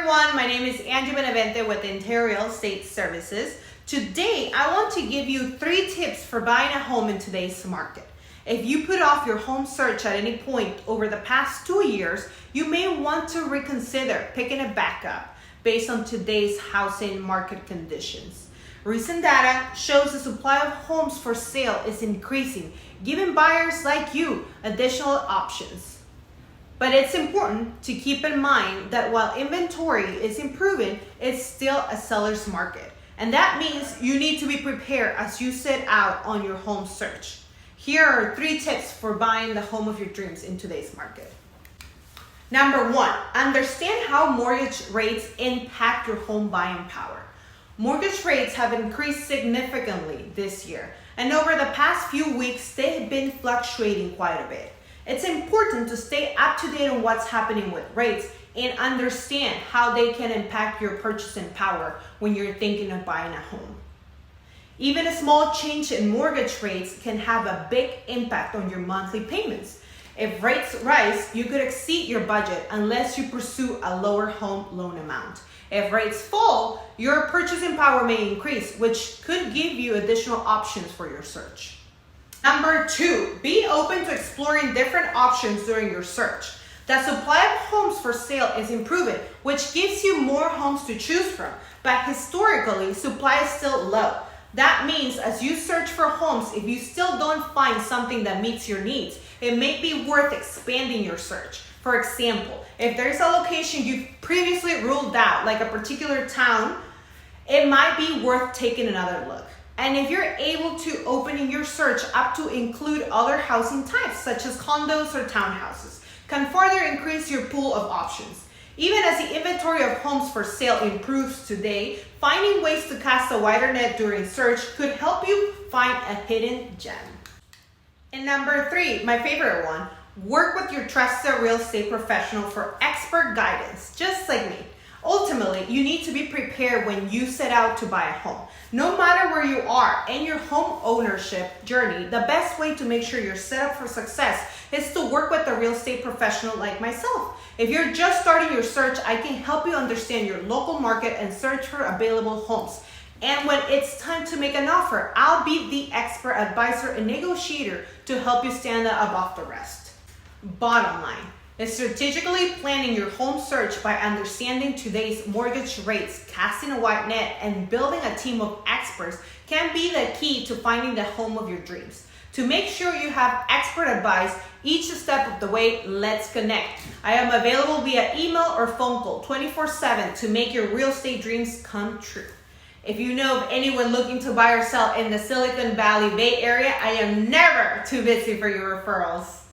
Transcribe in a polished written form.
everyone, my name is Angie Benavente with Interior Real Estate Services. Today, I want to give you 3 tips for buying a home in today's market. If you put off your home search at any point over the past 2 years, you may want to reconsider picking it back up based on today's housing market conditions. Recent data shows the supply of homes for sale is increasing, giving buyers like you additional options. But it's important to keep in mind that while inventory is improving, it's still a seller's market. And that means you need to be prepared as you set out on your home search. Here are 3 tips for buying the home of your dreams in today's market. Number 1, understand how mortgage rates impact your home buying power. Mortgage rates have increased significantly this year, and over the past few weeks, they have been fluctuating quite a bit. It's important to stay up to date on what's happening with rates and understand how they can impact your purchasing power when you're thinking of buying a home. Even a small change in mortgage rates can have a big impact on your monthly payments. If rates rise, you could exceed your budget unless you pursue a lower home loan amount. If rates fall, your purchasing power may increase, which could give you additional options for your search. Number 2, be open to exploring different options during your search. The supply of homes for sale is improving, which gives you more homes to choose from, but historically, supply is still low. That means as you search for homes, if you still don't find something that meets your needs, it may be worth expanding your search. For example, if there's a location you've previously ruled out, like a particular town, it might be worth taking another look. And if you're able to open your search up to include other housing types, such as condos or townhouses, can further increase your pool of options. Even as the inventory of homes for sale improves today, finding ways to cast a wider net during search could help you find a hidden gem. And number 3, my favorite one, work with your trusted real estate professional for expert guidance, just like me. Ultimately, you need to be prepared when you set out to buy a home. No matter where you are in your home ownership journey, the best way to make sure you're set up for success is to work with a real estate professional like myself. If you're just starting your search, I can help you understand your local market and search for available homes. And when it's time to make an offer, I'll be the expert advisor and negotiator to help you stand out above the rest. Bottom line, is strategically planning your home search by understanding today's mortgage rates, casting a wide net, and building a team of experts can be the key to finding the home of your dreams. To make sure you have expert advice each step of the way, let's connect. I am available via email or phone call 24/7 to make your real estate dreams come true. If you know of anyone looking to buy or sell in the Silicon Valley Bay Area, I am never too busy for your referrals.